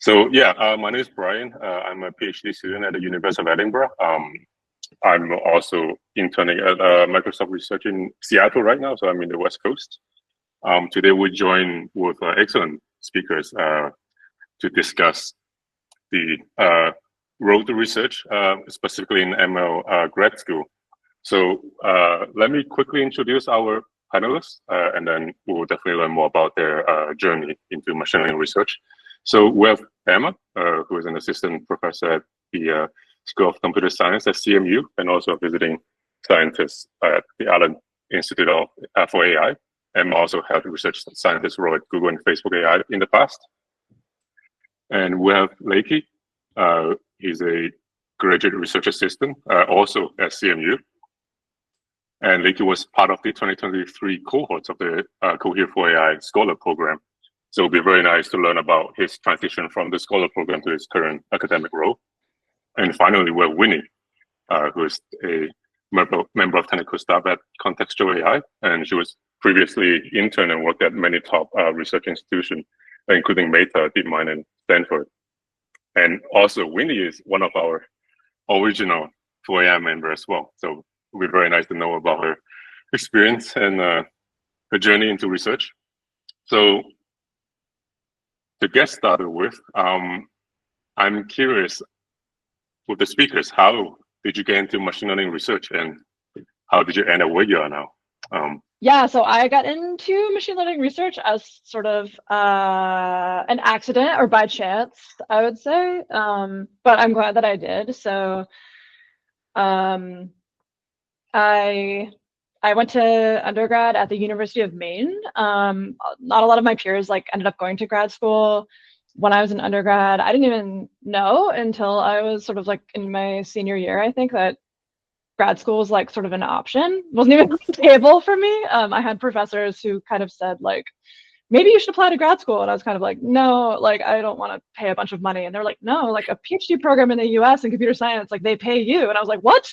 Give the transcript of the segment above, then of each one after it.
So yeah, my name is Bryan. I'm a PhD student at the University of Edinburgh. I'm also interning at Microsoft Research in Seattle right now, so I'm in the West Coast. Today we join with excellent speakers to discuss the road to research, specifically in ML grad school. So let me quickly introduce our panelists, and then we'll definitely learn more about their journey into machine learning research. So we have Emma, who is an assistant professor at the School of Computer Science at CMU, and also a visiting scientist at the Allen Institute for AI. Emma also held research scientist role at Google and Facebook AI in the past. And we have Lakey. He's a graduate research assistant, also at CMU. And Lakey was part of the 2023 cohorts of the Cohere for AI Scholar Program. So it'll be very nice to learn about his transition from the Scholar Program to his current academic role. And finally, we have Winnie, who is a member of technical staff at Contextual AI. And she was previously intern and worked at many top research institutions, including Meta, DeepMind, and Stanford. And also, Winnie is one of our original 4AI members as well. So it'll be very nice to know about her experience and her journey into research. So to get started with, I'm curious with the speakers, how did you get into machine learning research and how did you end up where you are now? Yeah, so I got into machine learning research as sort of an accident or by chance, I would say. But I'm glad that I did. So I went to undergrad at the University of Maine. Not a lot of my peers ended up going to grad school when I was in undergrad. I didn't even know until I was sort of in my senior year, I think, that grad school was sort of an option. Wasn't even on the table for me. I had professors who kind of said maybe you should apply to grad school. And I was kind of no, I don't want to pay a bunch of money. And they're like, no, a PhD program in the US in computer science, they pay you. And I was like, what?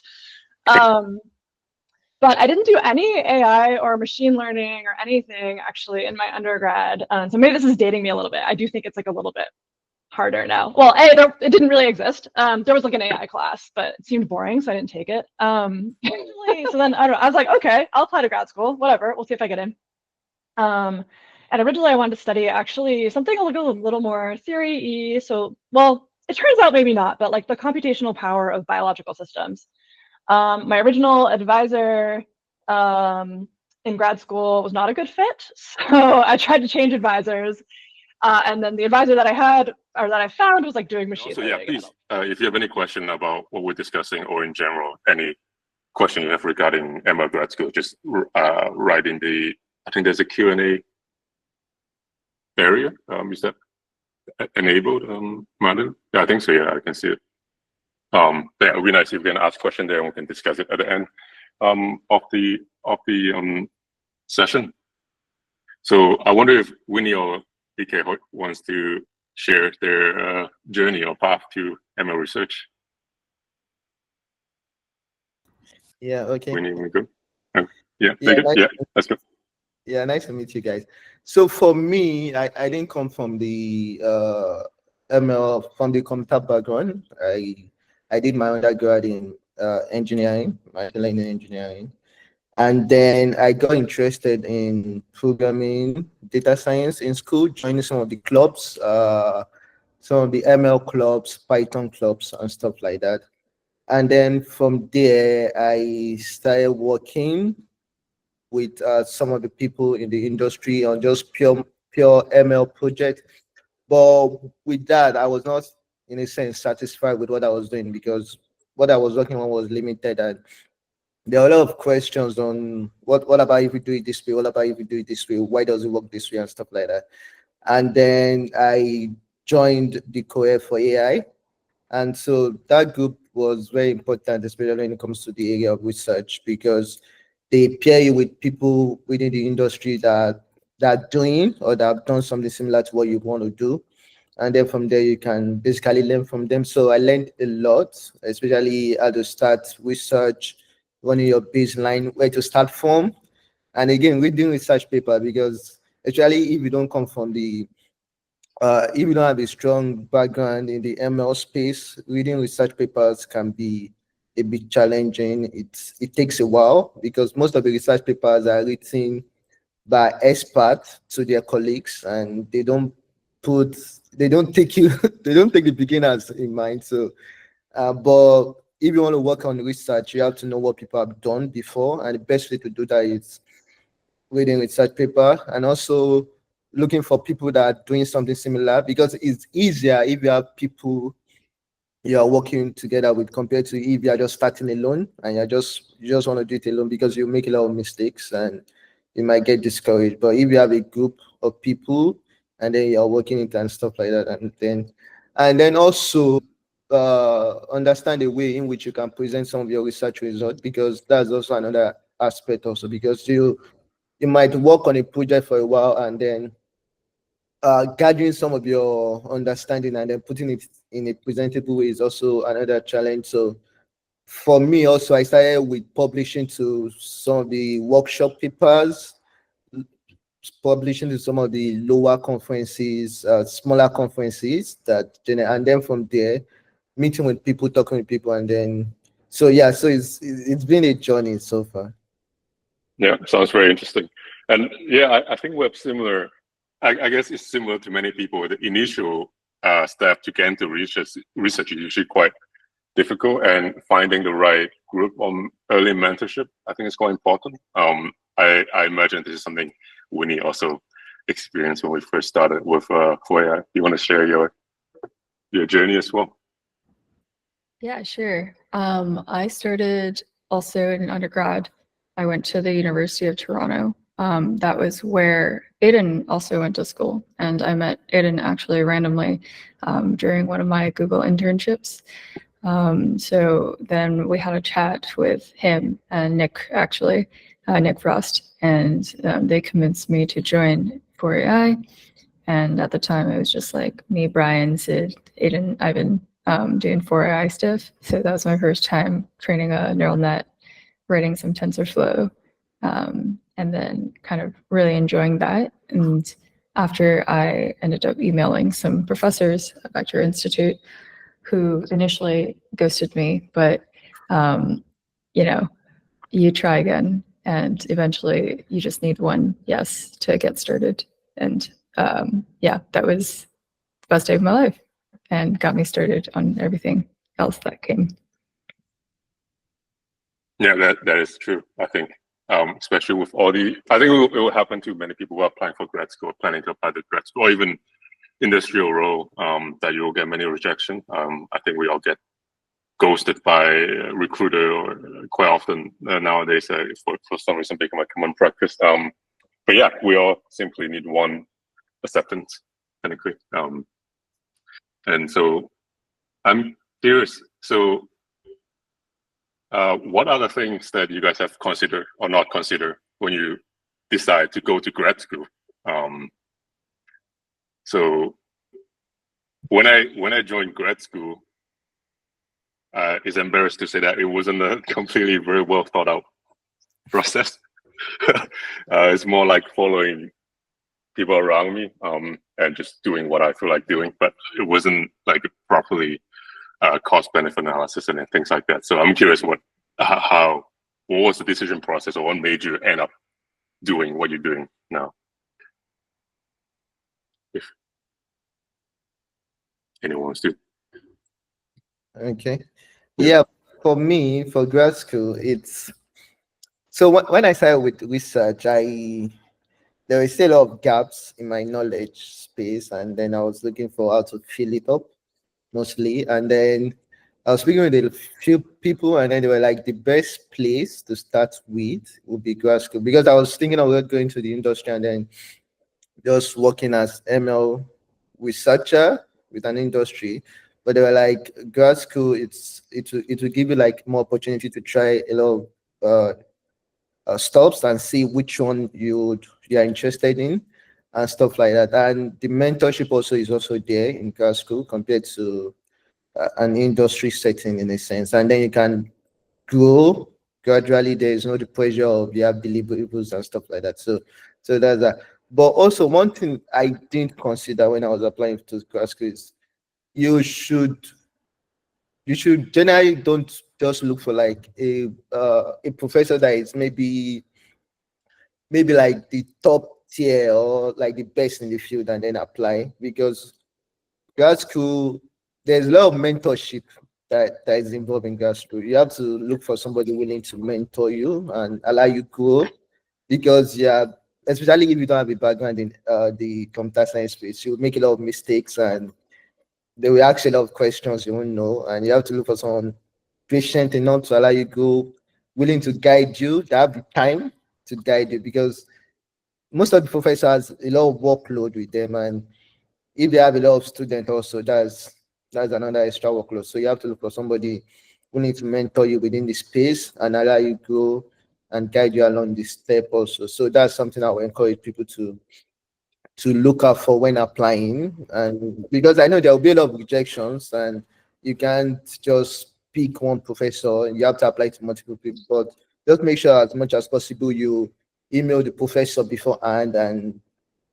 But I didn't do any AI or machine learning or anything actually in my undergrad. So maybe this is dating me a little bit. I do think it's a little bit harder now. Well, it didn't really exist. There was an AI class, but it seemed boring, so I didn't take it. So then I was like, okay, I'll apply to grad school, whatever. We'll see if I get in. And originally I wanted to study actually something a little more theory-y. So, well, it turns out maybe not, but the computational power of biological systems. My original advisor in grad school was not a good fit, so I tried to change advisors, and then the advisor that I had or that I found was doing machine learning. Yeah, please, if you have any question about what we're discussing or in general, any question you have regarding ML grad school, just write in the, I think there's a Q&A area. Is that enabled, Madden? Yeah, I think so. Yeah, I can see it. Yeah, it would be nice if we can ask a question there and we can discuss it at the end of the session. So I wonder if Winnie or DK wants to share their journey or path to ML research. Yeah, okay. Winnie, go. Yeah, yeah, let's go. Yeah, nice to meet you guys. So for me, I didn't come from the ML, from the computer background. I did my undergrad in engineering, machine learning engineering. And then I got interested in programming, data science in school, joining some of the clubs, some of the ML clubs, Python clubs, and stuff like that. And then from there, I started working with some of the people in the industry on just pure ML project. But with that, I was not, in a sense, satisfied with what I was doing because what I was working on was limited, and there are a lot of questions on what about if we do it this way, what about if we do it this way, why does it work this way, and stuff like that. And then I joined the Cohere for AI, and so that group was very important, especially when it comes to the area of research, because they pair you with people within the industry that are doing or that have done something similar to what you want to do. And then from there, you can basically learn from them. So I learned a lot, especially how to start research, running your baseline, where to start from. And again, we're doing research paper because actually, if you don't come from the if you don't have a strong background in the ML space, reading research papers can be a bit challenging. It takes a while because most of the research papers are written by experts to their colleagues, and they don't take you they don't take the beginners in mind. So, but if you want to work on research, you have to know what people have done before, and the best way to do that is reading research paper and also looking for people that are doing something similar, because it's easier if you have people you are working together with compared to if you are just starting alone and you just want to do it alone, because you make a lot of mistakes and you might get discouraged. But if you have a group of people and then you're working it and stuff like that, and then also understand the way in which you can present some of your research results, because that's also another aspect also, because you might work on a project for a while and then gathering some of your understanding and then putting it in a presentable way is also another challenge. So for me also, I started with publishing to some of the workshop papers, publishing to some of the lower conferences, smaller conferences and then from there, meeting with people, talking with people, and then so yeah, so it's been a journey so far. Yeah, sounds very interesting. And yeah, I think we have similar. I guess it's similar to many people. The initial step to get into research is usually quite difficult, and finding the right group on early mentorship, I think is quite important. I imagine this is something Winnie also experienced when we first started with Cohere. You want to share your journey as well? Yeah, sure. I started also in undergrad. I went to the University of Toronto. That was where Aiden also went to school, and I met Aiden actually randomly during one of my Google internships. So then we had a chat with him and Nick, actually, Nick Frost, and they convinced me to join for AI. And at the time, it was just like me, Bryan, Sid, Aiden, Ivan doing 4AI stuff. So that was my first time training a neural net, writing some TensorFlow, and then kind of really enjoying that. And after I ended up emailing some professors at Vector Institute who initially ghosted me, but you know, you try again, and eventually you just need one yes to get started. And yeah, that was the best day of my life and got me started on everything else that came. Yeah, that is true. I think, especially with all I think it will happen to many people who are applying for grad school, planning to apply to grad school, or even industrial role, that you will get many rejection. I think we all get ghosted by a recruiter or quite often nowadays, for some reason become a common practice. But yeah, we all simply need one acceptance, technically. And so I'm curious. So what are the things that you guys have considered or not considered when you decide to go to grad school? So when I joined grad school, it's embarrassed to say that it wasn't a completely very well thought out process. It's more like following people around me, and just doing what I feel like doing, but it wasn't like properly cost benefit analysis and things like that. So I'm curious what was the decision process, or what made you end up doing what you're doing now? If anyone wants to. Okay. Yeah, for me, for grad school, it's so when I started with research, there were still a lot of gaps in my knowledge space, and then I was looking for how to fill it up mostly. And then I was speaking with a few people, and then they were like, the best place to start with would be grad school, because I was thinking of going to the industry and then just working as ML researcher with an industry. But they were like, grad school, it will give you like more opportunity to try a lot of stops and see which one you are interested in and stuff like that. And the mentorship also is also there in grad school compared to an industry setting in a sense. And then you can grow gradually. There is no the pressure of you have deliverables and stuff like that. So that's that. But also one thing I didn't consider when I was applying to grad school is you should generally don't just look for like a professor that is maybe like the top tier or like the best in the field and then apply, because grad school, there's a lot of mentorship that is involved in grad school. You have to look for somebody willing to mentor you and allow you grow, because especially if you don't have a background in the computer science space, you'll make a lot of mistakes and they will ask you a lot of questions you won't know, and you have to look for someone patient enough to allow you go, willing to guide you, that have the time to guide you, because most of the professors a lot of workload with them, and if they have a lot of students also, that's another extra workload. So you have to look for somebody who needs to mentor you within the space and allow you grow and guide you along this step also. So that's something I would encourage people to look out for when applying, and because I know there will be a lot of rejections and you can't just pick one professor and you have to apply to multiple people, but just make sure as much as possible you email the professor beforehand and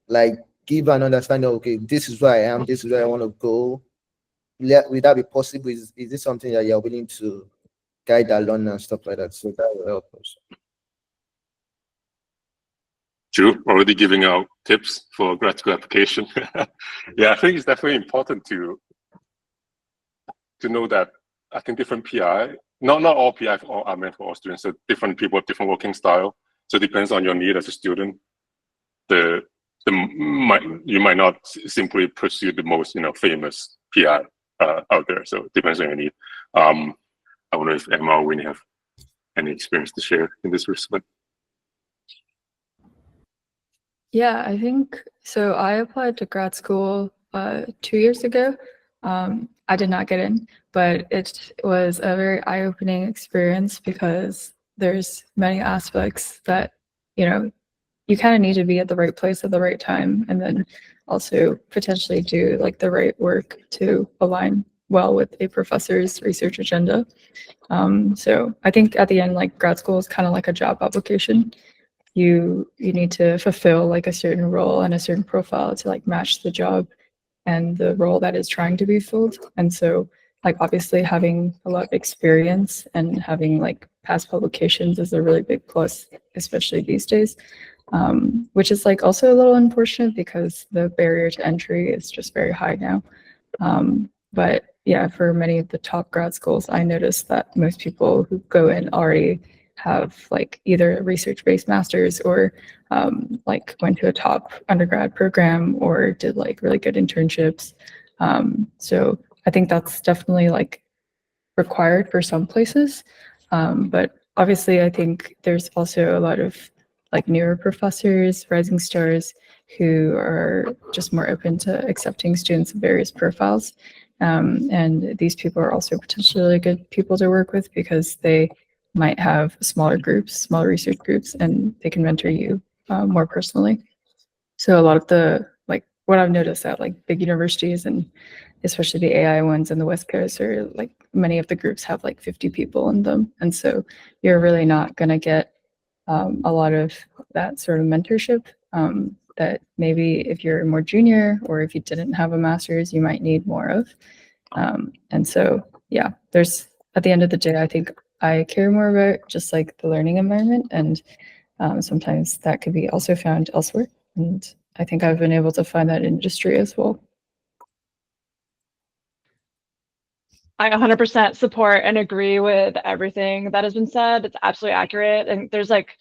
like give an understanding of, okay, this is where I am, this is where I want to go. Will that be possible? Is this something that you're willing to guide along and stuff like that? So that will help us. True, already giving out tips for grad school application. Yeah, I think it's definitely important to know that I think different PI, not all PI are meant for all students, so different people have different working style. So it depends on your need as a student. You might not simply pursue the most famous PI out there. So it depends on your need. I wonder if Emma or Winnie have any experience to share in this respect. Yeah, I think so. I applied to grad school 2 years ago. I did not get in, but it was a very eye-opening experience because there's many aspects that, you kind of need to be at the right place at the right time, and then also potentially do like the right work to align well with a professor's research agenda. So I think at the end, like grad school is kind of like a job application. You need to fulfill like a certain role and a certain profile to like match the job and the role that is trying to be filled. And so like obviously having a lot of experience and having like past publications is a really big plus, especially these days, which is like also a little unfortunate because the barrier to entry is just very high now. But yeah, for many of the top grad schools, I noticed that most people who go in already have like either a research-based master's or like went to a top undergrad program or did like really good internships. So I think that's definitely like required for some places. But obviously I think there's also a lot of like newer professors, rising stars who are just more open to accepting students of various profiles. And these people are also potentially really good people to work with because they might have smaller groups, smaller research groups, and they can mentor you more personally. So a lot of the, like what I've noticed at like big universities and especially the AI ones in the West Coast are like many of the groups have like 50 people in them. And so you're really not gonna get a lot of that sort of mentorship that maybe if you're more junior or if you didn't have a master's, you might need more of. And so, yeah, there's, at the end of the day, I think I care more about just like the learning environment, and sometimes that could be also found elsewhere. And I think I've been able to find that in industry as well. I 100% support and agree with everything that has been said. It's absolutely accurate. And there's like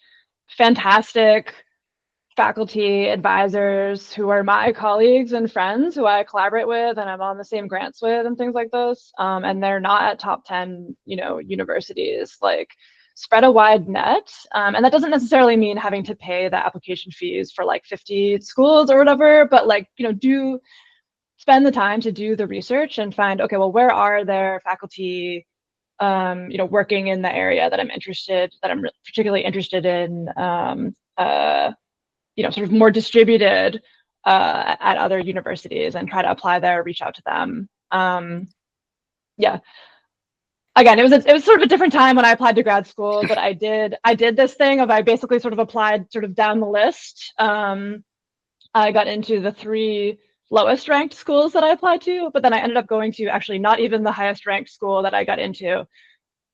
fantastic faculty advisors who are my colleagues and friends who I collaborate with and I'm on the same grants with and things like this. And they're not at top 10, universities. Like spread a wide net. And that doesn't necessarily mean having to pay the application fees for like 50 schools or whatever, but like, do spend the time to do the research and find, okay, well, where are there faculty working in the area that I'm particularly interested in, sort of more distributed at other universities, and try to apply there, reach out to them. Yeah. Again, it was sort of a different time when I applied to grad school, but I did this thing of I basically sort of applied sort of down the list. I got into the 3 lowest ranked schools that I applied to, but then I ended up going to actually not even the highest ranked school that I got into.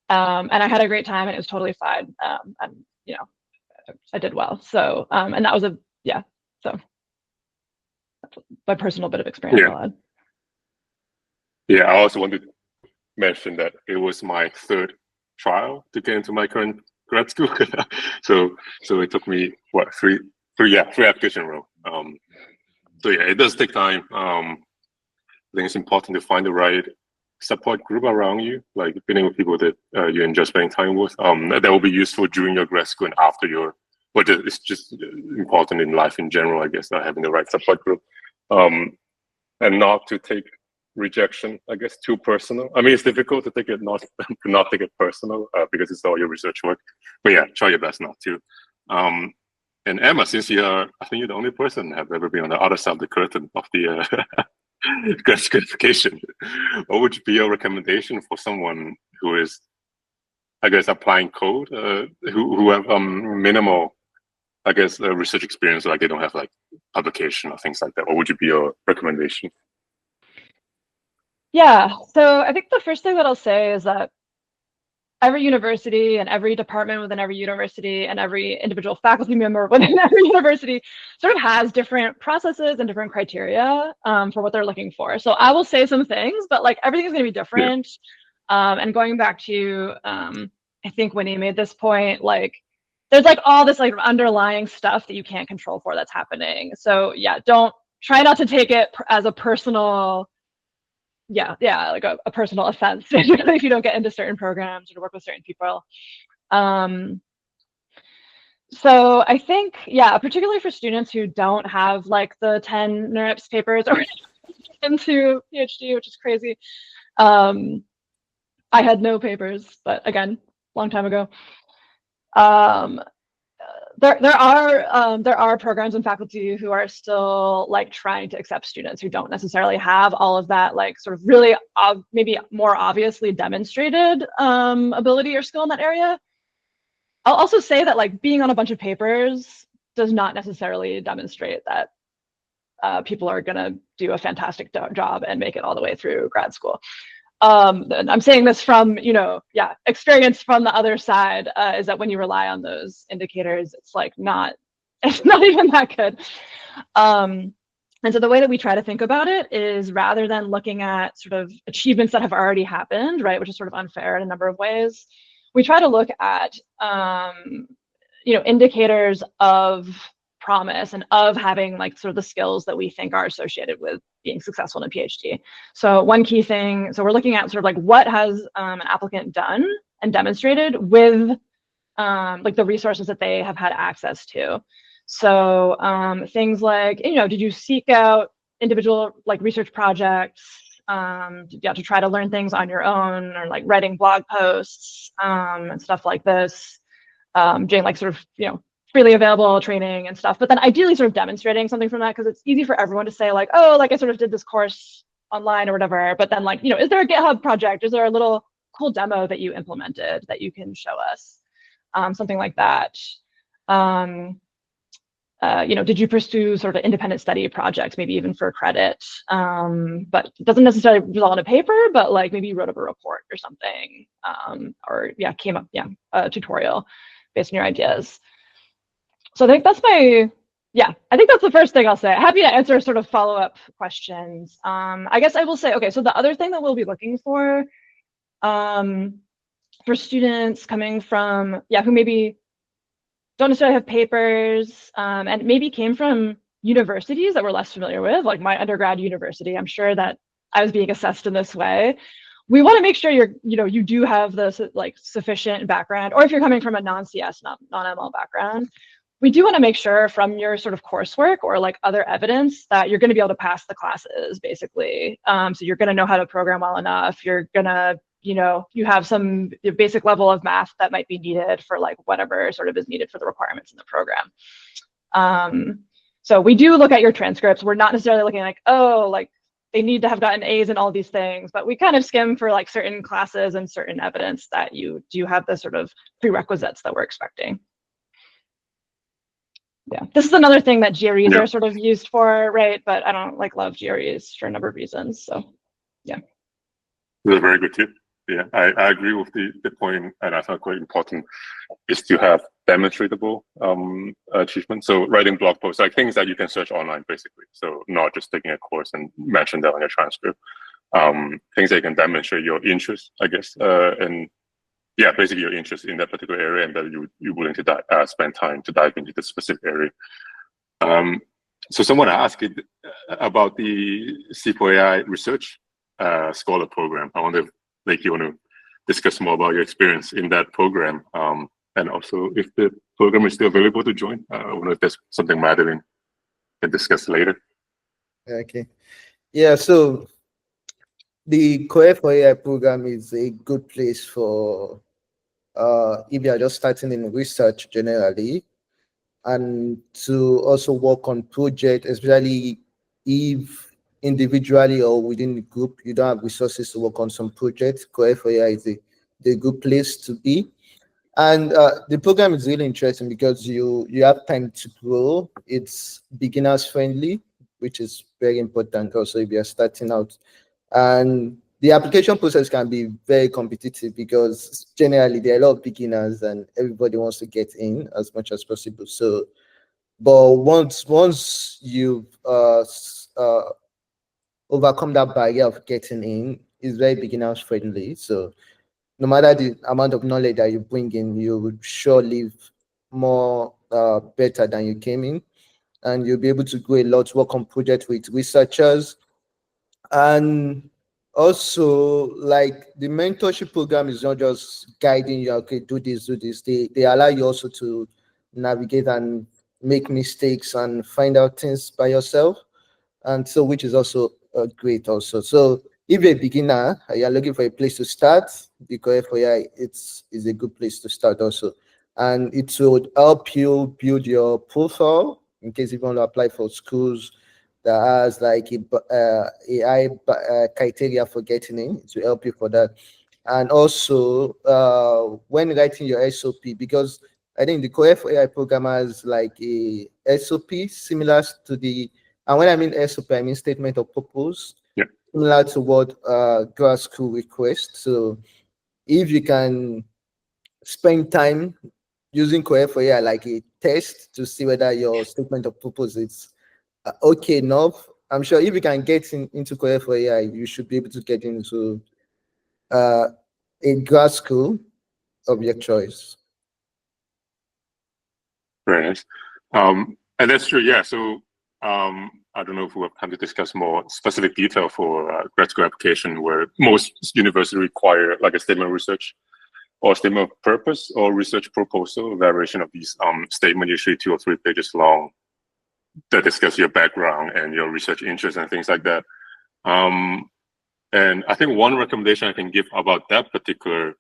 And I had a great time and it was totally fine. And you know, I did well. So, and that was so that's my personal bit of experience I'll add. Yeah, I also wanted to mention that it was my 3rd trial to get into my current grad school. so it took me what, three application row. So yeah, it does take time. I think it's important to find the right support group around you, like being with people that you enjoy spending time with. That will be useful during your grad school and after your, but it's just important in life in general, I guess, having the right support group. And not to take rejection, I guess, too personal. I mean, it's difficult to take it not take it personal because it's all your research work. But yeah, try your best not to. And Emma, since I think you're the only person that have ever been on the other side of the curtain of the grad certification, what would be your recommendation for someone who is, I guess, applying code, who have minimal, I guess, research experience, like they don't have like publication or things like that? What would be your recommendation? Yeah, so I think the first thing that I'll say is that every university and every department within every university and every individual faculty member within every university sort of has different processes and different criteria for what they're looking for. So I will say some things, but like everything's going to be different. Yeah. And going back to, I think Winnie made this point, like there's like all this like underlying stuff that you can't control for that's happening. So yeah, try not to take it as a personal, like a personal offense if you don't get into certain programs or to work with certain people. So I think, particularly for students who don't have like the 10 NeurIPS papers or into PhD, which is crazy. I had no papers, but again, long time ago. There are programs and faculty who are still like trying to accept students who don't necessarily have all of that like sort of really maybe more obviously demonstrated ability or skill in that area. I'll also say that like being on a bunch of papers does not necessarily demonstrate that people are going to do a fantastic job and make it all the way through grad school. I'm saying this from, experience from the other side, is that when you rely on those indicators, it's not even that good. And so the way that we try to think about it is rather than looking at sort of achievements that have already happened, right, which is sort of unfair in a number of ways, we try to look at, indicators of promise and of having like sort of the skills that we think are associated with being successful in a PhD. So one key thing, so we're looking at sort of like what has an applicant done and demonstrated with like the resources that they have had access to. So things like, did you seek out individual like research projects to try to learn things on your own, or like writing blog posts and stuff like this, doing like sort of, freely available training and stuff, but then ideally sort of demonstrating something from that, because it's easy for everyone to say like, oh, like I sort of did this course online or whatever, but then like, is there a GitHub project? Is there a little cool demo that you implemented that you can show us? Something like that. Did you pursue sort of independent study projects, maybe even for credit, but it doesn't necessarily result in a paper, but like maybe you wrote up a report or something, or came up, a tutorial based on your ideas. So I think that's I think that's the first thing I'll say. Happy to answer sort of follow-up questions. I guess I will say, okay, so the other thing that we'll be looking for students coming from, who maybe don't necessarily have papers and maybe came from universities that we're less familiar with, like my undergrad university. I'm sure that I was being assessed in this way. We want to make sure you do have the like sufficient background, or if you're coming from a non-CS, non-ML background, we do want to make sure from your sort of coursework or like other evidence that you're going to be able to pass the classes, basically. So you're going to know how to program well enough. You're going to, you have some basic level of math that might be needed for like whatever sort of is needed for the requirements in the program. So we do look at your transcripts. We're not necessarily looking like, oh, like they need to have gotten A's in all these things, but we kind of skim for like certain classes and certain evidence that you do have the sort of prerequisites that we're expecting. Yeah, this is another thing that GREs Yeah. are sort of used for, right? But I don't love GREs for a number of reasons. So yeah. That's a very good tip. Yeah, I agree with the point, and I thought quite important is to have demonstratable achievement. So writing blog posts, like things that you can search online, basically. So not just taking a course and mention that on your transcript. Things that you can demonstrate your interest, I guess, and yeah, basically your interest in that particular area, and that you're willing to spend time to dive into the specific area. So someone asked about the C4AI research scholar program. I wonder if like you want to discuss more about your experience in that program, and also if the program is still available to join. I wonder if there's something Madeline can discuss later. Okay. Yeah, so the Cohere for AI program is a good place for if you are just starting in research generally, and to also work on projects, especially if individually or within the group you don't have resources to work on some projects. Cohere for AI is a good place to be. And the program is really interesting because you have time to grow. It's beginners friendly, which is very important also if you're starting out. And the application process can be very competitive because generally there are a lot of beginners and everybody wants to get in as much as possible. So, but once you've overcome that barrier of getting in, it's very beginners friendly. So no matter the amount of knowledge that you bring in, you will sure leave more better than you came in, and you'll be able to go a lot, work on projects with researchers. And also, like, the mentorship program is not just guiding you, okay, do this, do this. They allow you also to navigate and make mistakes and find out things by yourself. And so, which is also great also. So if you're a beginner, you're looking for a place to start, because FYI, is a good place to start also. And it would help you build your profile in case you want to apply for schools that has like AI criteria for getting in. It will help you for that. And also, when writing your SOP, because I think the Cohere for AI program has like a SOP similar to the, and when I mean SOP, I mean statement of purpose, similar to what Grad School requests. So if you can spend time using Cohere for AI like a test to see whether your statement of purpose is okay enough, I'm sure if you can get into Cohere for AI, you should be able to get into a Grad School of your choice. Very nice. And that's true, yeah. So I don't know if we have time to discuss more specific detail for grad school application, where most universities require like a statement of research or statement of purpose or research proposal, a variation of these statement, usually 2 or 3 pages long, that discuss your background and your research interests and things like that. And I think one recommendation I can give about that particular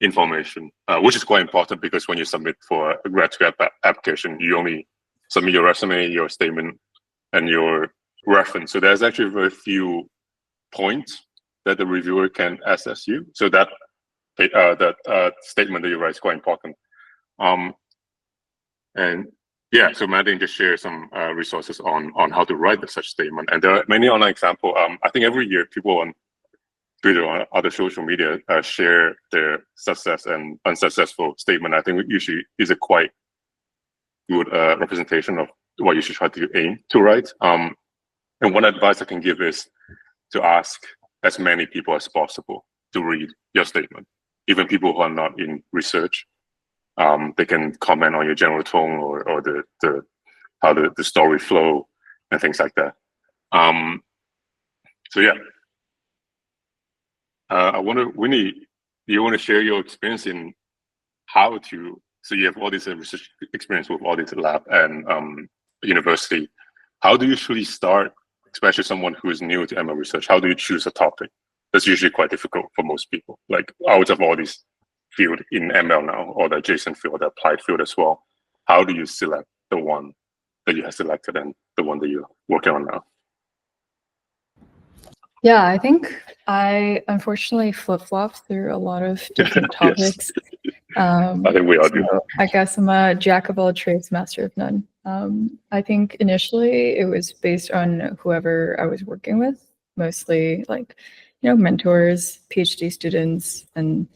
information, which is quite important, because when you submit for a grad school application, you only submit your resume, your statement, and your reference. So there's actually very few points that the reviewer can assess you. So that statement that you write is quite important. And yeah, so Madeline just shared some resources on how to write such statement. And there are many online examples. I think every year people on Twitter or other social media share their success and unsuccessful statement. I think usually is a quite good representation of what you should try to aim to write. And one advice I can give is to ask as many people as possible to read your statement, even people who are not in research. They can comment on your general tone or the how the story flow and things like that. So yeah. I wonder, Winnie, do you want to share your experience in how to, so you have all this research experience with all this lab and university. How do you usually start, especially someone who is new to ML research? How do you choose a topic? That's usually quite difficult for most people. Like out of all these field in ML now, or the adjacent field, the applied field as well, how do you select the one that you have selected and the one that you're working on now? Yeah, I think I unfortunately flip-flop through a lot of different topics. I think we all do. I guess I'm a jack of all trades, master of none. I think initially it was based on whoever I was working with, mostly like, mentors, PhD students, and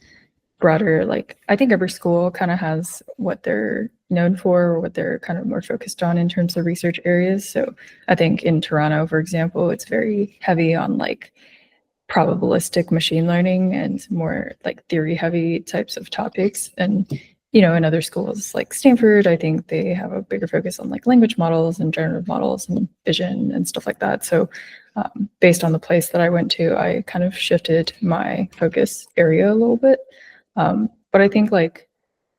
broader, like, I think every school kind of has what they're known for or what they're kind of more focused on in terms of research areas. So I think in Toronto, for example, it's very heavy on like probabilistic machine learning and more like theory heavy types of topics. And, in other schools like Stanford, I think they have a bigger focus on like language models and generative models and vision and stuff like that. So based on the place that I went to, I kind of shifted my focus area a little bit. But I think like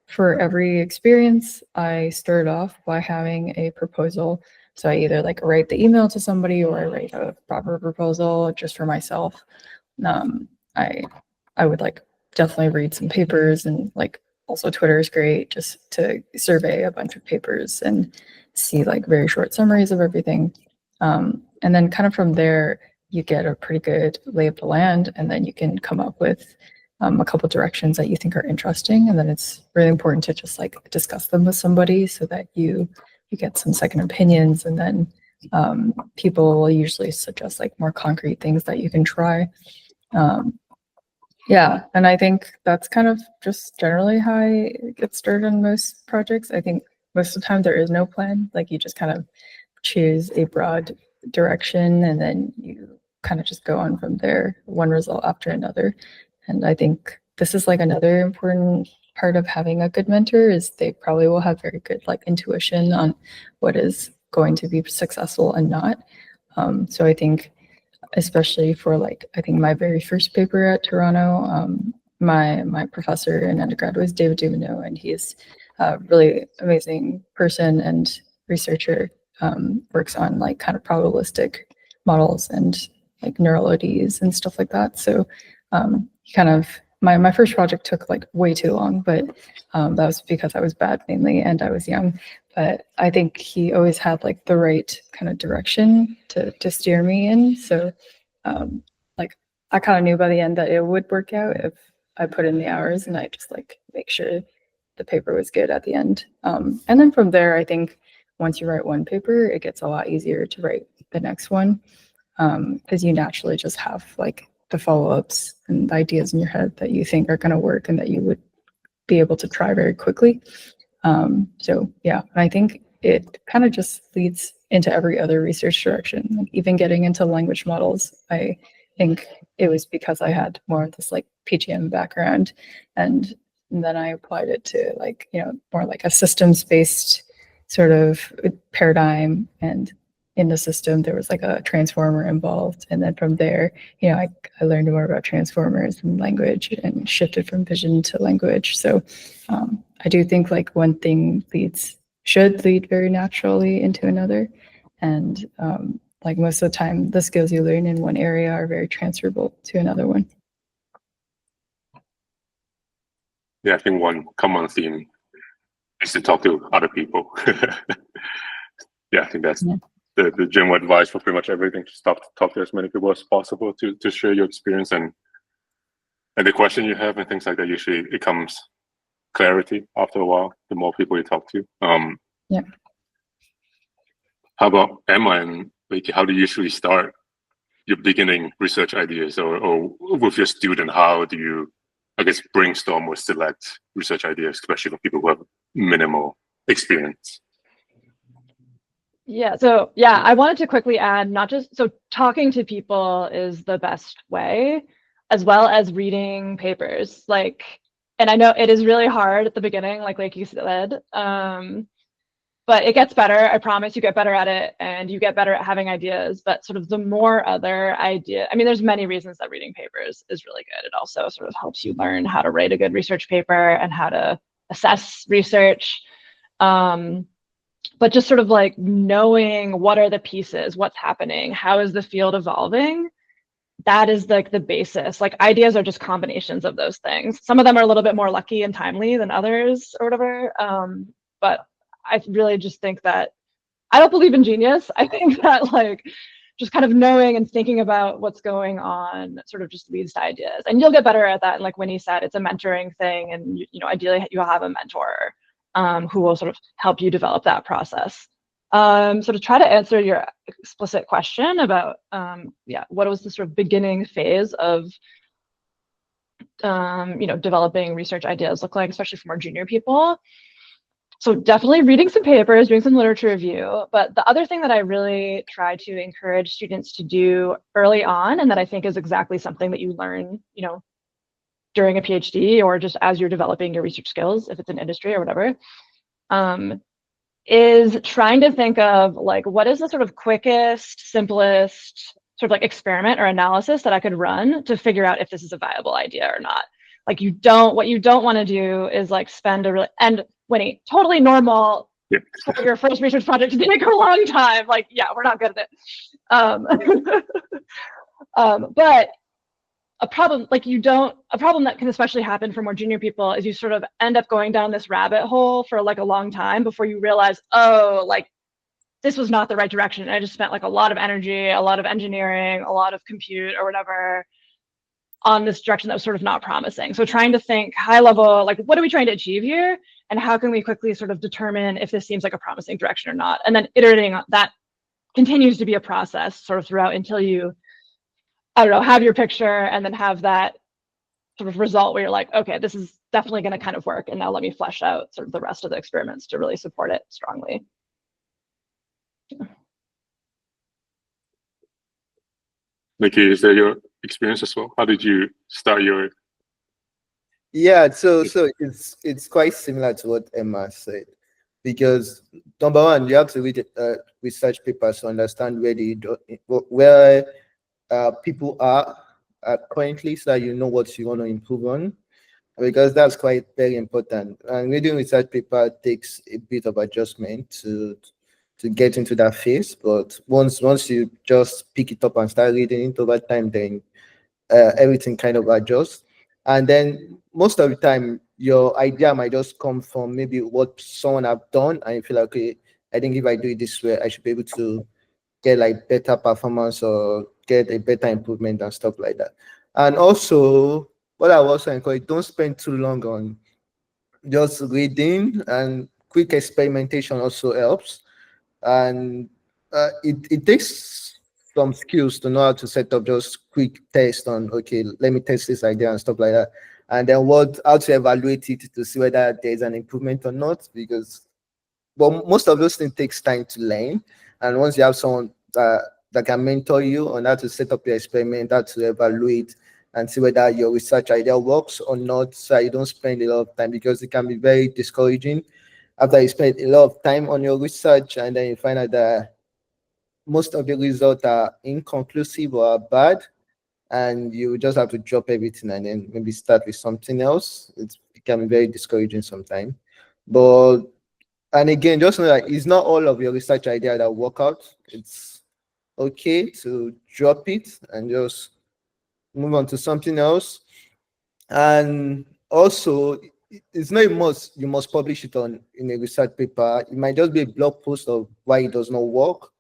for every experience, I started off by having a proposal. So I either like write the email to somebody or I write a proper proposal just for myself. I would like definitely read some papers, and like also Twitter is great just to survey a bunch of papers and see like very short summaries of everything. And then kind of from there, you get a pretty good lay of the land, and then you can come up with a couple directions that you think are interesting. And then it's really important to just like discuss them with somebody so that you get some second opinions. And then people will usually suggest like more concrete things that you can try. Yeah, and I think that's kind of just generally how I get started on most projects. I think most of the time there is no plan. Like you just kind of choose a broad direction and then you kind of just go on from there, one result after another. And I think this is like another important part of having a good mentor is they probably will have very good like intuition on what is going to be successful and not. So I think especially for like, I think my very first paper at Toronto, my professor in undergrad was David Dumino, and he's a really amazing person and researcher, works on like kind of probabilistic models and like neural ODs and stuff like that. So kind of my first project took like way too long, but that was because I was bad mainly and I was young. But I think he always had like the right kind of direction to steer me in. So like I kind of knew by the end that it would work out if I put in the hours and I just like make sure the paper was good at the end. And then from there, I think once you write one paper, it gets a lot easier to write the next one, because you naturally just have like the follow-ups and the ideas in your head that you think are going to work and that you would be able to try very quickly. So yeah, I think it kind of just leads into every other research direction. Like even getting into language models, I think it was because I had more of this like PGM background, and then I applied it to like, more like a systems-based sort of paradigm. And in the system, there was like a transformer involved. And then from there, I learned more about transformers and language and shifted from vision to language. So I do think like one thing should lead very naturally into another. And like most of the time, the skills you learn in one area are very transferable to another one. Yeah, I think one common theme is to talk to other people. Yeah, I think that's the general advice for pretty much everything. Just talk to as many people as possible to share your experience and the question you have and things like that. Usually it comes clarity after a while, the more people you talk to. Yeah. How about Emma and Vicky? How do you usually start your beginning research ideas, or with your student? How do you, I guess, brainstorm or select research ideas, especially for people who have minimal experience? Yeah, so yeah, I wanted to quickly add, not just, so talking to people is the best way, as well as reading papers. Like, and I know it is really hard at the beginning, like you said, but it gets better. I promise you get better at it and you get better at having ideas. But sort of the more other idea, I mean, there's many reasons that reading papers is really good. It also sort of helps you learn how to write a good research paper and how to assess research. But just sort of like knowing what are the pieces, what's happening, how is the field evolving? That is like the basis. Like ideas are just combinations of those things. Some of them are a little bit more lucky and timely than others or whatever. But I really just think that I don't believe in genius. I think that like just kind of knowing and thinking about what's going on sort of just leads to ideas. And you'll get better at that. And like Winnie said, it's a mentoring thing. And ideally you'll have a mentor who will sort of help you develop that process. So to try to answer your explicit question about, what was the sort of beginning phase of, developing research ideas look like, especially for more junior people. So definitely reading some papers, doing some literature review. But the other thing that I really try to encourage students to do early on, and that I think is exactly something that you learn, during a PhD or just as you're developing your research skills, if it's an industry or whatever, is trying to think of like, what is the sort of quickest, simplest sort of like experiment or analysis that I could run to figure out if this is a viable idea or not. Like what you don't want to do is like spend a really, and Winnie, totally normal for your first research project to take a long time. Like, yeah, we're not good at it. But a problem that can especially happen for more junior people is you sort of end up going down this rabbit hole for like a long time before you realize, oh, like this was not the right direction. I just spent like a lot of energy, a lot of engineering, a lot of compute or whatever on this direction that was sort of not promising. So trying to think high level, like what are we trying to achieve here? And how can we quickly sort of determine if this seems like a promising direction or not? And then iterating on that continues to be a process sort of throughout until you, I don't know, have your picture and then have that sort of result where you're like, okay, this is definitely going to kind of work. And now let me flesh out sort of the rest of the experiments to really support it strongly. Nikki, is that your experience as well? How did you start your? Yeah, so it's quite similar to what Emma said, because number one, you have to read research papers to understand where people are currently, so that you know what you want to improve on, because that's quite very important. And reading research paper takes a bit of adjustment to get into that phase, but once you just pick it up and start reading it over time, then everything kind of adjusts. And then most of the time, your idea might just come from maybe what someone have done, and you feel like, okay, I think if I do it this way, I should be able to get like better performance or get a better improvement and stuff like that. And also, what I also encourage, don't spend too long on just reading, and quick experimentation also helps. And it takes some skills to know how to set up just quick test on, okay, let me test this idea and stuff like that, and then how to evaluate it to see whether there's an improvement or not, because most of those things takes time to learn. And once you have someone that can mentor you on how to set up your experiment, how to evaluate and see whether your research idea works or not, so you don't spend a lot of time, because it can be very discouraging after you spend a lot of time on your research and then you find out that most of the results are inconclusive or are bad, and you just have to drop everything and then maybe start with something else. It can be very discouraging sometimes. And again, just know that it's not all of your research idea that work out. It's okay to drop it and just move on to something else. And also, it's not a must you must publish it in a research paper. It might just be a blog post of why it does not work,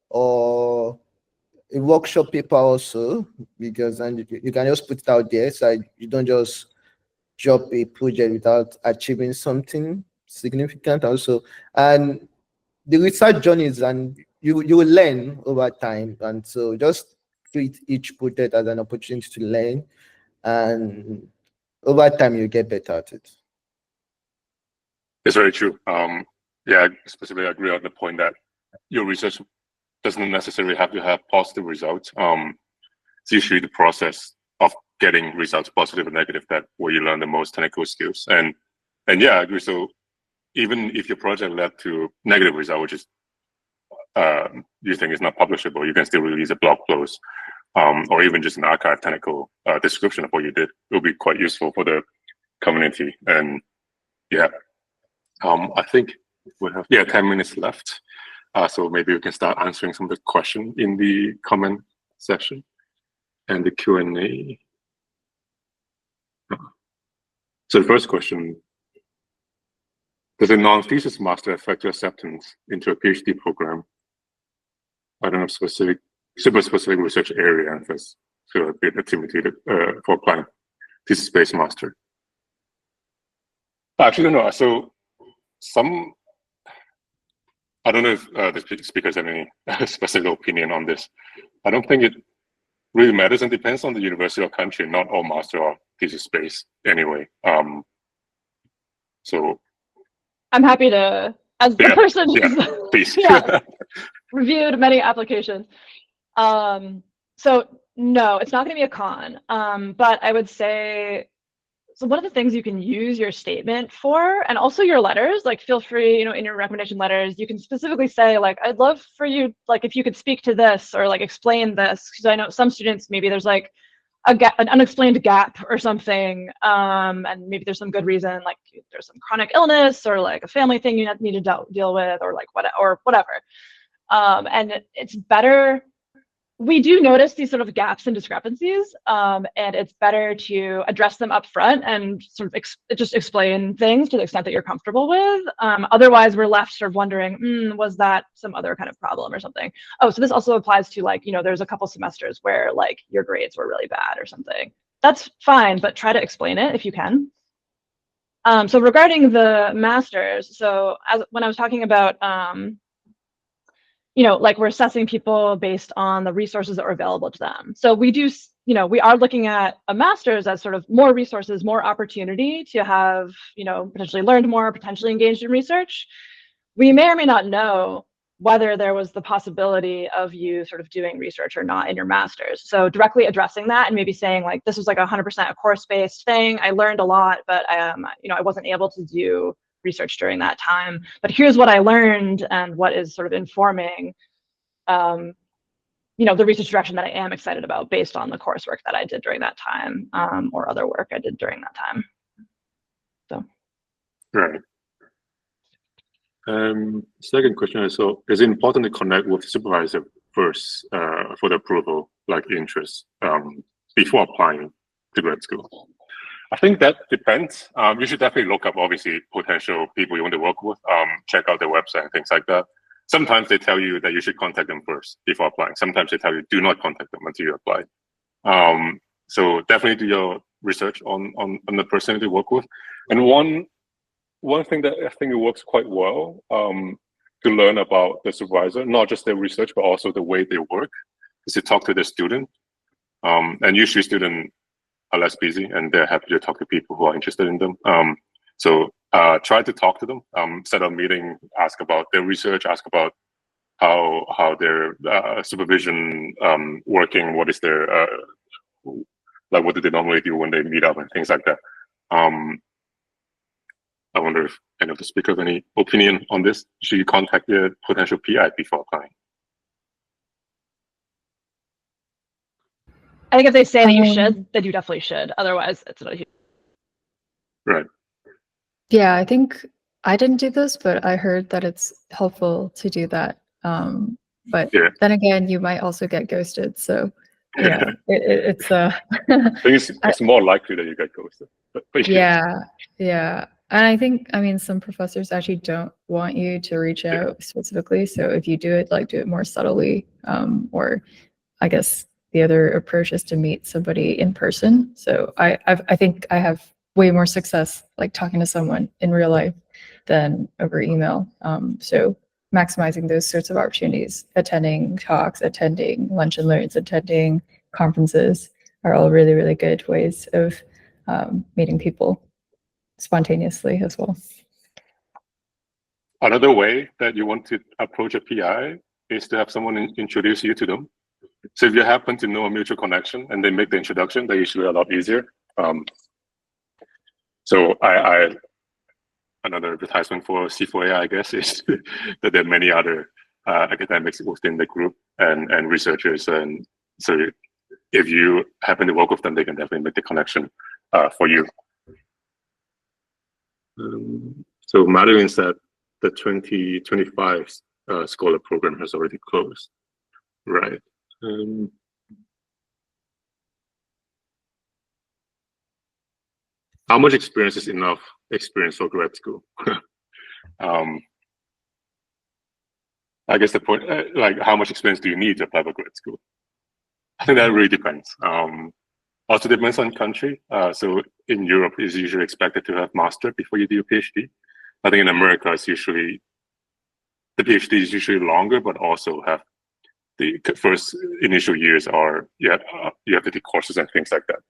or a workshop paper also, because and you can just put it out there, so you don't just drop a project without achieving something significant also. And the research journeys, and you will learn over time, and so just treat each project as an opportunity to learn, and over time you get better at it. It's very true. Yeah, I specifically agree on the point that your research doesn't necessarily have to have positive results. It's usually the process of getting results, positive or negative, that where you learn the most technical skills. And yeah, I agree. So even if your project led to negative result, which is you think is not publishable, you can still release a blog post, or even just an archive technical description of what you did. It will be quite useful for the community. And yeah, I think we have 10 minutes left. So maybe we can start answering some of the questions in the comment section and the Q&A. So the first question: does a non-thesis master affect your acceptance into a PhD program? I don't have super specific research area, and that's sort of a bit intimidated for applying thesis-based master. Actually, no. So I don't know if the speakers have any specific opinion on this. I don't think it really matters and depends on the university or country. Not all master or thesis space anyway. So I'm happy to, as the person who's please. reviewed many applications. So no, it's not going to be a con. But I would say, so one of the things you can use your statement for, and also your letters, like feel free, you know, in your recommendation letters, you can specifically say like, I'd love for you, like if you could speak to this or like explain this, because I know some students, maybe there's like a gap, an unexplained gap or something, and maybe there's some good reason, like there's some chronic illness or like a family thing you need to deal with, or like whatever. And it's better. We do notice these sort of gaps and discrepancies, and it's better to address them up front and sort of just explain things to the extent that you're comfortable with. Otherwise, we're left sort of wondering, was that some other kind of problem or something? Oh, so this also applies to like, you know, there's a couple semesters where like your grades were really bad or something. That's fine, but try to explain it if you can. So regarding the masters, so when I was talking about you know, like we're assessing people based on the resources that are available to them. So we do, you know, we are looking at a master's as sort of more resources, more opportunity to have, you know, potentially learned more, potentially engaged in research. We may or may not know whether there was the possibility of you sort of doing research or not in your master's. So directly addressing that and maybe saying like, this was like 100% a course-based thing. I learned a lot, but you know, I wasn't able to do research during that time, but here's what I learned and what is sort of informing you know, the research direction that I am excited about based on the coursework that I did during that time, or other work I did during that time. So Right. Second question is, so is it important to connect with the supervisor first for the approval, like interest, before applying to grad school? I think that depends. You should definitely look up, obviously, potential people you want to work with, check out their website and things like that. Sometimes they tell you that you should contact them first before applying. Sometimes they tell you do not contact them until you apply. So definitely do your research on the person you work with. And one thing that I think it works quite well to learn about the supervisor, not just their research, but also the way they work, is to talk to the student. And usually students are less busy and they're happy to talk to people who are interested in them. So try to talk to them, set up a meeting, ask about their research, ask about how their supervision working, what is their, like what do they normally do when they meet up and things like that. I wonder if any of the speakers have any opinion on this. Should you contact the potential PI before applying? I think if they say that you should, then you definitely should. Otherwise, it's not a huge. Right. Yeah, I think I didn't do this, but I heard that it's helpful to do that. But then again, you might also get ghosted. So yeah, it's I think it's more likely that you get ghosted. But yeah. And I think, I mean, some professors actually don't want you to reach out specifically. So if you do it, like do it more subtly, or I guess the other approach is to meet somebody in person. So I think I have way more success like talking to someone in real life than over email. So maximizing those sorts of opportunities, attending talks, attending lunch and learns, attending conferences are all really, really good ways of meeting people spontaneously as well. Another way that you want to approach a PI is to have someone introduce you to them. So if you happen to know a mutual connection and they make the introduction, they're usually a lot easier. So another advertisement for C4AI, I guess, is that there are many other academics within the group and researchers. And so if you happen to work with them, they can definitely make the connection for you. So Madeline said the 2025 scholar program has already closed, right? How much experience is enough experience for grad school? I guess the point, like how much experience do you need to apply for grad school? I think that really depends. Also depends on country. So in Europe, it's usually expected to have master before you do your PhD. I think in America, it's usually the PhD is usually longer, but also have the first initial years are you have to take courses and things like that.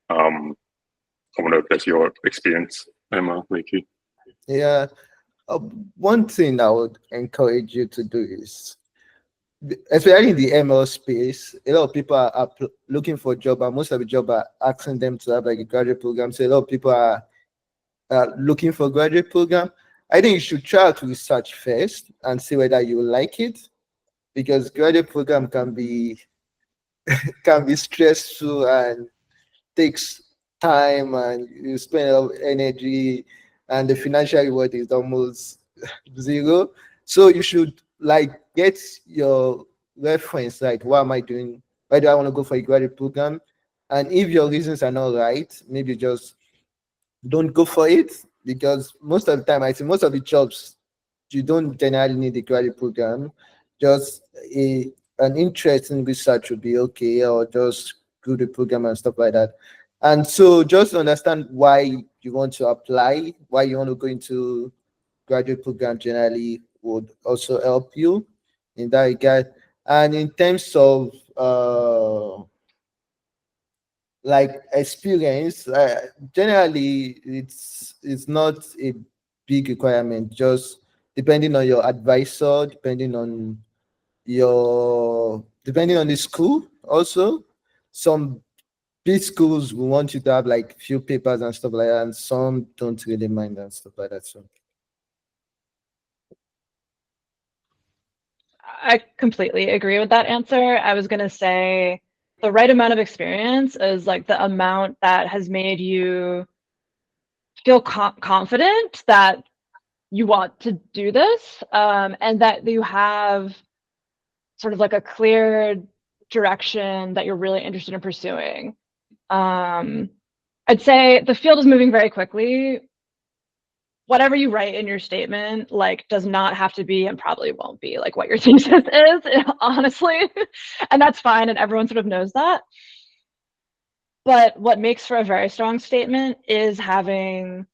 I wonder if that's your experience, Emma, Ricky. Yeah. One thing I would encourage you to do is, especially in the ML space, a lot of people are looking for a job, and most of the job are asking them to have like a graduate program. So a lot of people are looking for a graduate program. I think you should try to research first and see whether you like it, because graduate program can be stressful and takes time, and you spend a lot of energy, and the financial reward is almost zero. So you should like get your reference, like what am I doing? Why do I want to go for a graduate program? And if your reasons are not right, maybe just don't go for it, because most of the time I see most of the jobs you don't generally need a graduate program. Just an interest in research would be okay, or just do the program and stuff like that. And so just understand why you want to apply, why you want to go into graduate program generally would also help you in that regard. And in terms of like experience, generally it's not a big requirement, just depending on your advisor, depending on the school also. Some big schools will want you to have like few papers and stuff like that, and some don't really mind and stuff like that. So I completely agree with that answer. I was going to say the right amount of experience is like the amount that has made you feel confident that you want to do this, and that you have sort of like a clear direction that you're really interested in pursuing. I'd say the field is moving very quickly. Whatever you write in your statement, like, does not have to be, and probably won't be, like what your thesis is, honestly. And that's fine, and everyone sort of knows that. But what makes for a very strong statement is having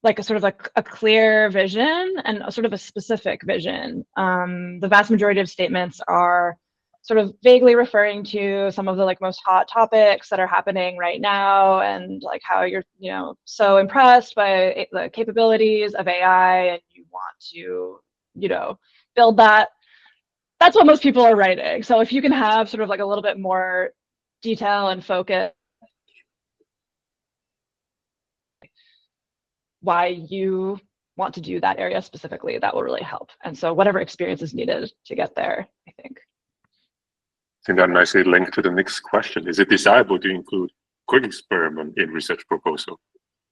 like a sort of like a clear vision and a sort of a specific vision. The vast majority of statements are sort of vaguely referring to some of the like most hot topics that are happening right now, and like how you're, you know, so impressed by the capabilities of AI and you want to, you know, build that. That's what most people are writing. So if you can have sort of like a little bit more detail and focus why you want to do that area specifically, that will really help. And so whatever experience is needed to get there, I think. I think that nicely linked to the next question. Is it desirable to include quick experiment in research proposal?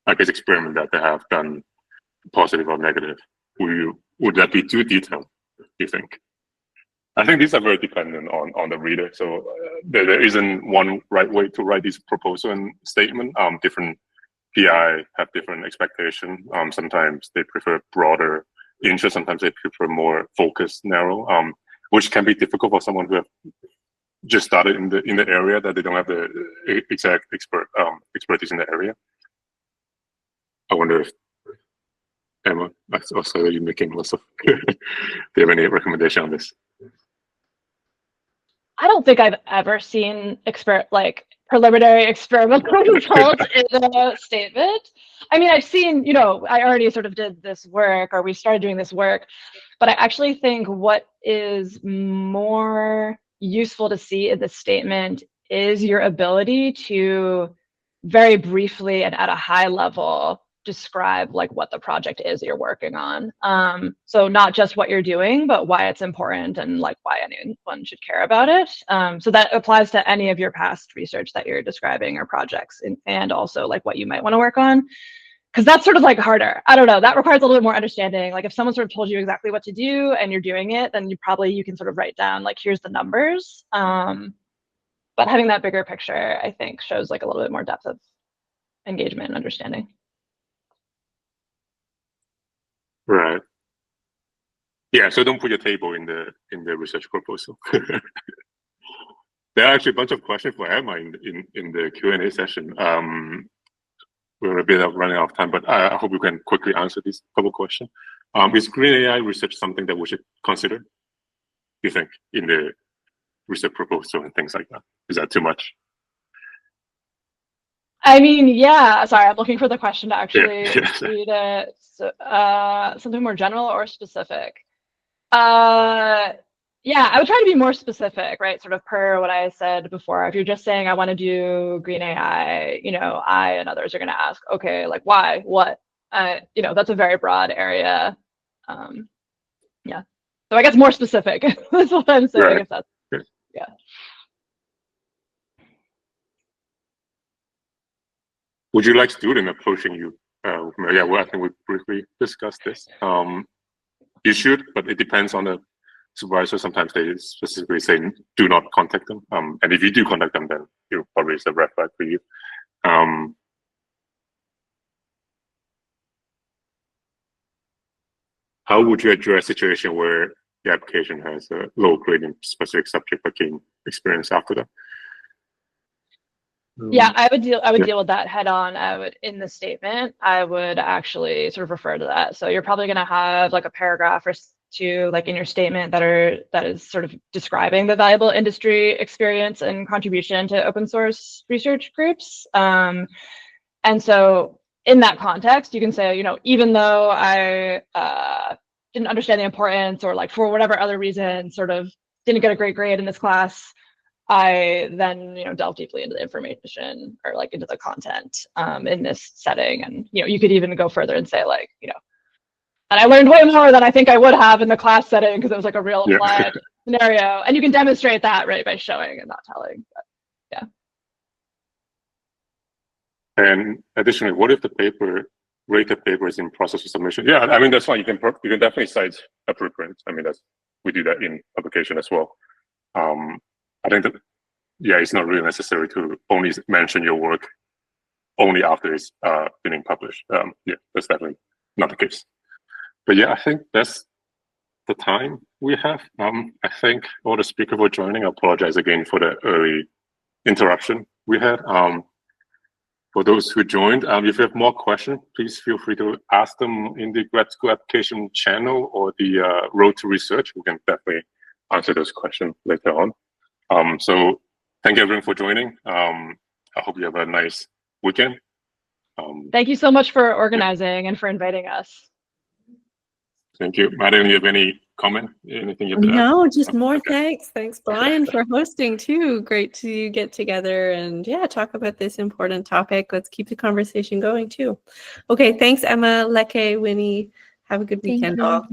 Like this experiment that they have done, positive or negative? Would that be too detailed, do you think? I think these are very dependent on the reader. So there isn't one right way to write this proposal and statement. Different PI have different expectation. Sometimes they prefer broader interest. Sometimes they prefer more focused, narrow, which can be difficult for someone who have just started in the area, that they don't have the exact expertise in the area. I wonder if Emma, also you're making lots of. Do you have any recommendation on this? I don't think I've ever seen preliminary experimental results in a statement. I mean, I've seen, you know, I already sort of did this work, or we started doing this work, but I actually think what is more useful to see in this statement is your ability to very briefly and at a high level describe like what the project is you're working on. So not just what you're doing, but why it's important and like why anyone should care about it. So that applies to any of your past research that you're describing or projects, and also like what you might want to work on. Because that's sort of like harder. I don't know, that requires a little bit more understanding. Like if someone sort of told you exactly what to do and you're doing it, then you can sort of write down like, here's the numbers. But having that bigger picture, I think, shows like a little bit more depth of engagement and understanding. Right. Yeah, so don't put your table in the research proposal. There are actually a bunch of questions for Emma in the Q&A session. We're a bit running out of time, but I hope we can quickly answer these couple questions. Is green AI research something that we should consider, you think, in the research proposal and things like that? Is that too much? I mean, yeah, sorry, I'm looking for the question to actually Yeah. read it. So, something more general or specific? Yeah, I would try to be more specific, right? Sort of per what I said before. If you're just saying I want to do green AI, I and others are going to ask, okay, like why, what? That's a very broad area. Yeah. So I guess more specific is what I'm saying. Right. If that's yeah. Would you like student approaching you? Yeah, well, I think we briefly discussed this. You should, but it depends on the supervisor. Sometimes they specifically say do not contact them. And if you do contact them, then you probably is a red flag for you. How would you address a situation where the application has a low grade in specific subject but gain experience after that? Yeah, I would deal with that head on. In the statement, I would actually sort of refer to that. So you're probably going to have like a paragraph or two, like in your statement, that is sort of describing the valuable industry experience and contribution to open source research groups. And so in that context, you can say, even though I didn't understand the importance, or like for whatever other reason, sort of didn't get a great grade in this class, I then delve deeply into the information or like into the content in this setting. And you could even go further and say like and I learned way more than I think I would have in the class setting because it was like a real applied scenario. And you can demonstrate that, right, by showing and not telling. But, yeah. And additionally, what if the rated paper is in process of submission? Yeah, I mean that's fine. You can definitely cite a preprint. I mean we do that in publication as well. I think that, yeah, it's not really necessary to only mention your work only after it's being published. Yeah, that's definitely not the case. But yeah, I think that's the time we have. I thank all the speakers for joining. I apologize again for the early interruption we had. For those who joined, if you have more questions, please feel free to ask them in the Grad School application channel or the Road to Research. We can definitely answer those questions later on. So thank you everyone for joining. I hope you have a nice weekend. Thank you so much for organizing and for inviting us. Thank you. Madeline, you have any comment? Anything you have to add? No, just more thanks. Thanks, Bryan, for hosting too. Great to get together and talk about this important topic. Let's keep the conversation going too. Okay, thanks, Emma, Leke, Winnie. Have a good weekend all.